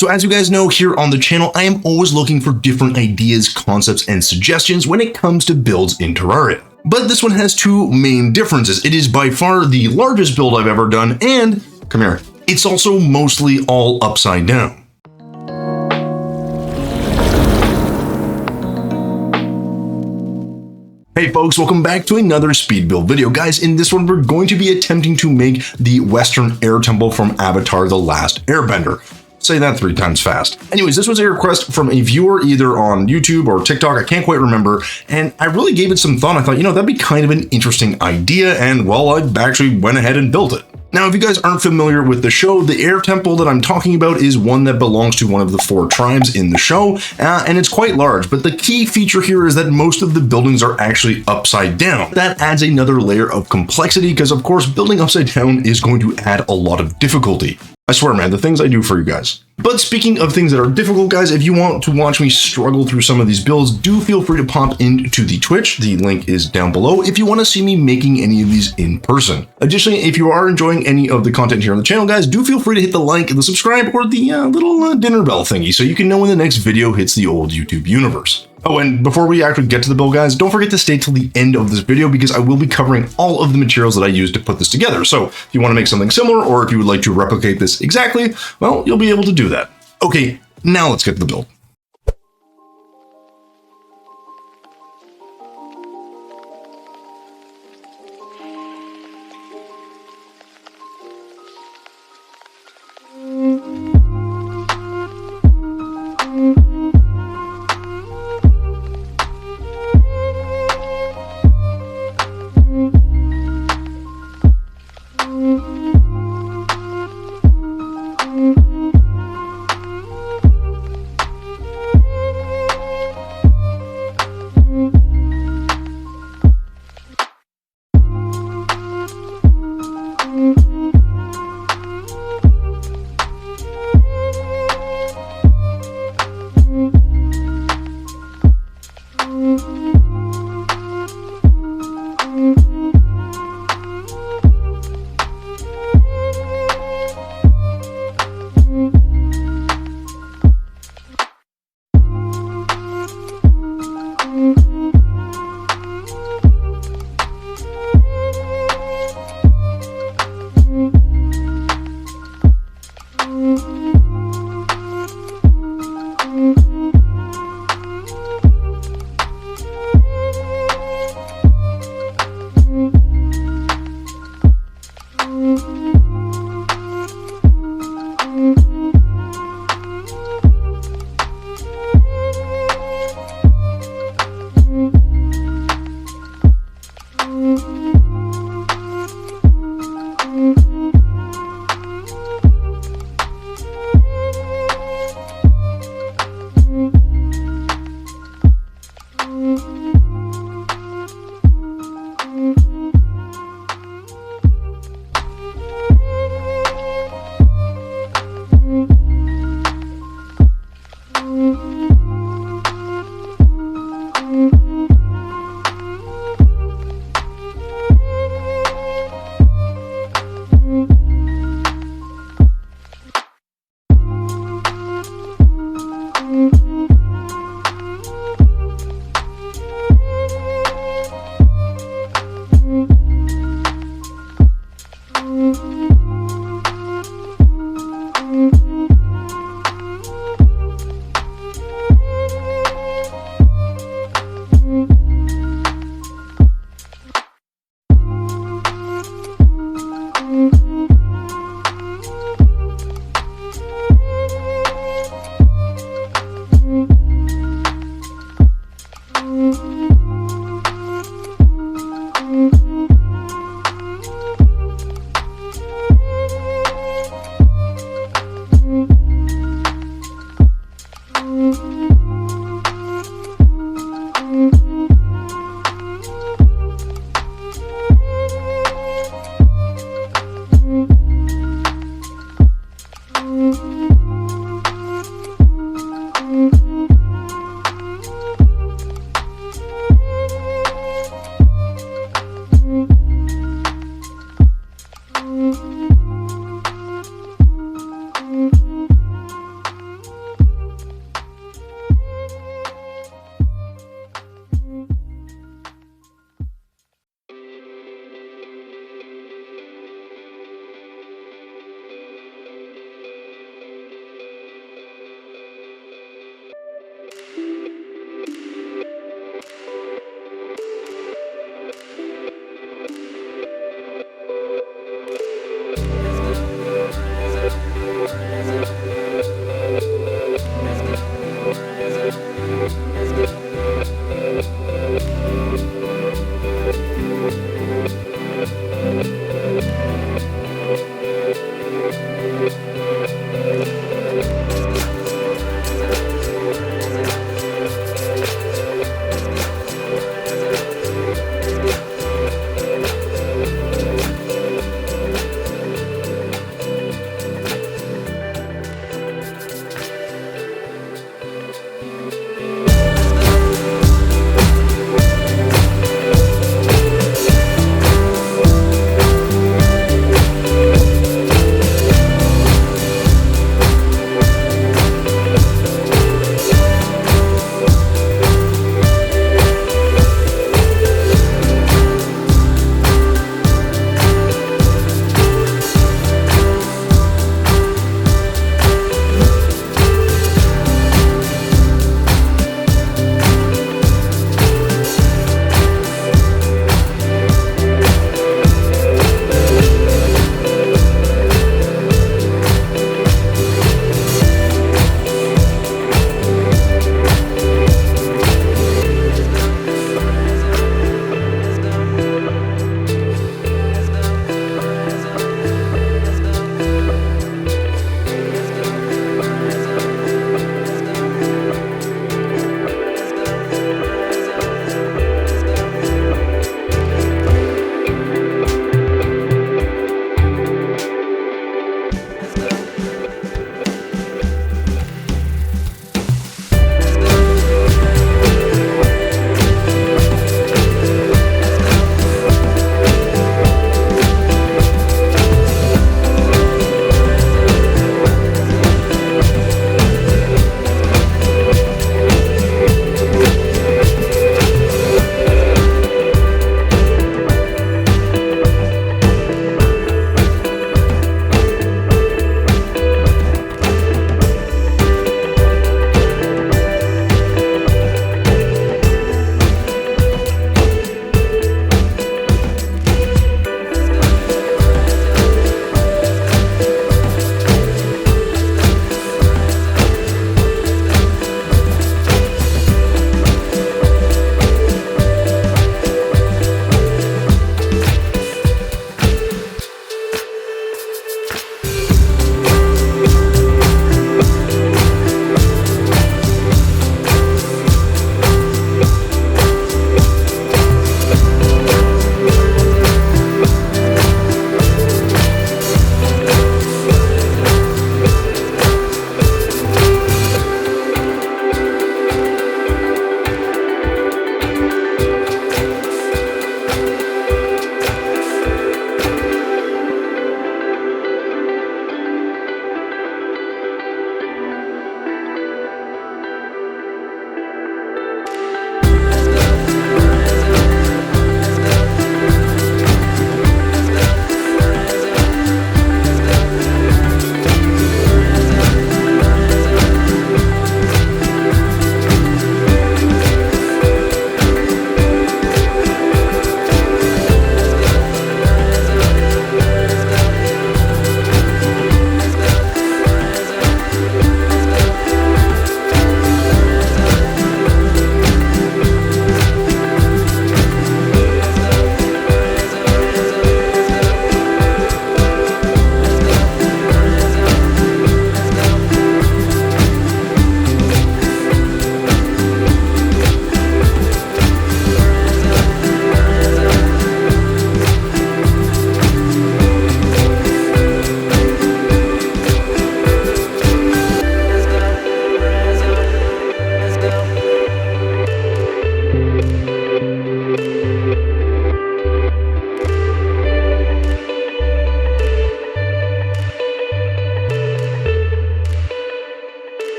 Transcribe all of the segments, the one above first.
So as you guys know, here on the channel, I am always looking for different ideas, concepts, and suggestions when it comes to builds in Terraria. But this one has two main differences. It is by far the largest build I've ever done, and, come here, it's also mostly all upside down. Hey folks, welcome back to another speed build video. Guys, in this one, we're going to be attempting to make the Western Air Temple from Avatar: The Last Airbender. Say that 3 times fast. Anyways, this was a request from a viewer either on YouTube or TikTok, I can't quite remember, and I really gave it some thought. I thought, that'd be kind of an interesting idea, and well, I actually went ahead and built it. Now, if you guys aren't familiar with the show, the air temple that I'm talking about is one that belongs to one of the 4 tribes in the show, and it's quite large, but the key feature here is that most of the buildings are actually upside down. That adds another layer of complexity because, of course, building upside down is going to add a lot of difficulty. I swear, man, the things I do for you guys. But speaking of things that are difficult, guys, if you want to watch me struggle through some of these builds, do feel free to pop into the Twitch. The link is down below if you want to see me making any of these in person. Additionally, if you are enjoying any of the content here on the channel, guys, do feel free to hit the like, the subscribe, or the little dinner bell thingy so you can know when the next video hits the old YouTube universe. Oh, and before we actually get to the build, guys, don't forget to stay till the end of this video because I will be covering all of the materials that I used to put this together. So if you want to make something similar, or if you would like to replicate this exactly, well, you'll be able to do that. Okay, now let's get to the build.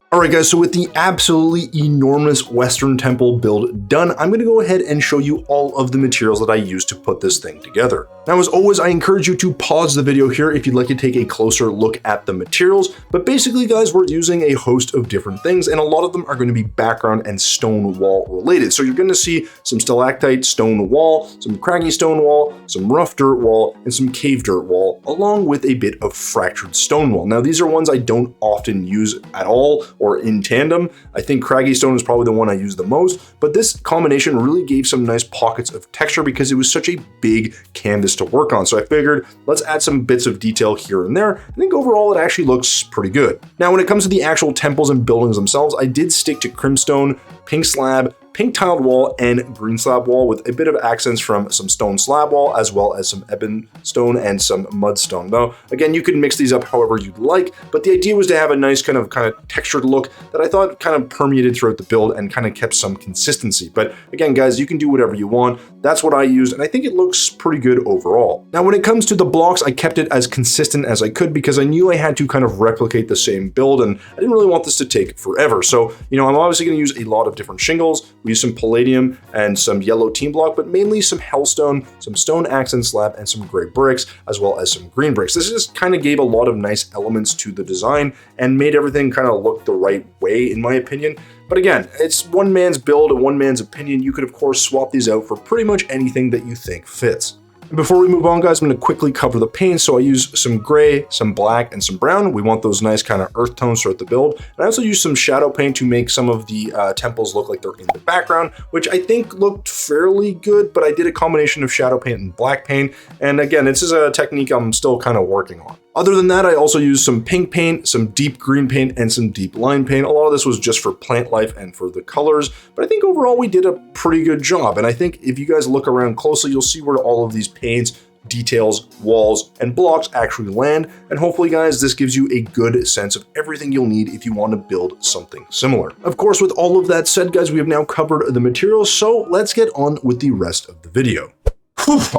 All right, guys, so with the absolutely enormous Western Temple build done, I'm going to go ahead and show you all of the materials that I used to put this thing together. Now, as always, I encourage you to pause the video here if you'd like to take a closer look at the materials, but basically, guys, we're using a host of different things, and a lot of them are going to be background and stone wall related. So you're going to see some stalactite stone wall, some craggy stone wall, some rough dirt wall, and some cave dirt wall, along with a bit of fractured stone wall. Now, these are ones I don't often use at all, or in tandem. I think craggy stone is probably the one I use the most, but this combination really gave some nice pockets of texture because it was such a big canvas to work on. So I figured let's add some bits of detail here and there. I think overall it actually looks pretty good. Now, when it comes to the actual temples and buildings themselves, I did stick to crimstone, pink slab, pink tiled wall, and green slab wall with a bit of accents from some stone slab wall, as well as some ebon stone and some mudstone. Now, again, you can mix these up however you'd like, but the idea was to have a nice kind of textured look that I thought kind of permeated throughout the build and kind of kept some consistency. But again, guys, you can do whatever you want. That's what I used, and I think it looks pretty good overall. Now, when it comes to the blocks, I kept it as consistent as I could because I knew I had to kind of replicate the same build, and I didn't really want this to take forever. So, I'm obviously going to use a lot of different shingles. We use some palladium and some yellow team block, but mainly some hellstone, some stone accent slab, and some gray bricks, as well as some green bricks. This just kind of gave a lot of nice elements to the design and made everything kind of look the right way, in my opinion. But again, it's one man's build and one man's opinion. You could, of course, swap these out for pretty much anything that you think fits. And before we move on, guys, I'm going to quickly cover the paint. So I use some gray, some black, and some brown. We want those nice kind of earth tones throughout the build. And I also use some shadow paint to make some of the temples look like they're in the background, which I think looked fairly good, but I did a combination of shadow paint and black paint. And again, this is a technique I'm still kind of working on. Other than that, I also used some pink paint, some deep green paint, and some deep lime paint. A lot of this was just for plant life and for the colors, but I think overall we did a pretty good job. And I think if you guys look around closely, you'll see where all of these paints, details, walls, and blocks actually land. And hopefully, guys, this gives you a good sense of everything you'll need if you want to build something similar. Of course, with all of that said, guys, we have now covered the materials, so let's get on with the rest of the video.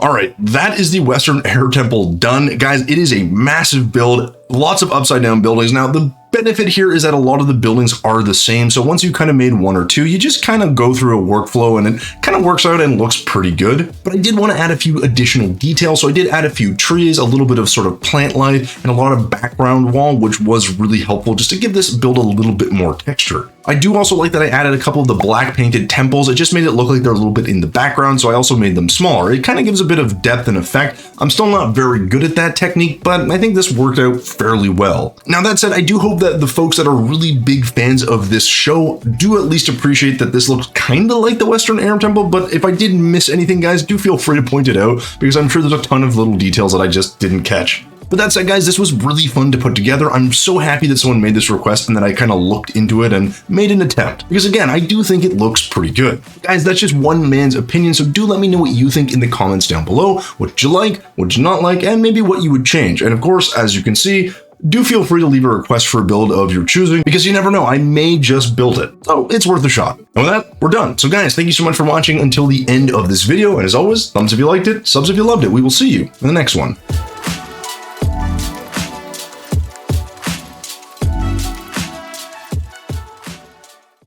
All right, that is the Western Air Temple done. Guys, it is a massive build, lots of upside down buildings. Now, the benefit here is that a lot of the buildings are the same. So once you kind of made one or two, you just kind of go through a workflow and it kind of works out and looks pretty good. But I did want to add a few additional details. So I did add a few trees, a little bit of sort of plant life, and a lot of background wall, which was really helpful just to give this build a little bit more texture. I do also like that I added a couple of the black painted temples. It just made it look like they're a little bit in the background. So I also made them smaller. It kind of gives a bit of depth and effect. I'm still not very good at that technique, but I think this worked out fairly well. Now, that said, I do hope that the folks that are really big fans of this show do at least appreciate that this looks kind of like the Western Air Temple, but if I did miss anything, guys, do feel free to point it out because I'm sure there's a ton of little details that I just didn't catch. But that said, guys, this was really fun to put together. I'm so happy that someone made this request and that I kind of looked into it and made an attempt. Because again, I do think it looks pretty good. Guys, that's just one man's opinion, so do let me know what you think in the comments down below. What you like, what you not like, and maybe what you would change. And of course, as you can see, do feel free to leave a request for a build of your choosing because you never know, I may just build it. So it's worth a shot. And with that, we're done. So guys, thank you so much for watching until the end of this video. And as always, thumbs if you liked it, subs if you loved it. We will see you in the next one.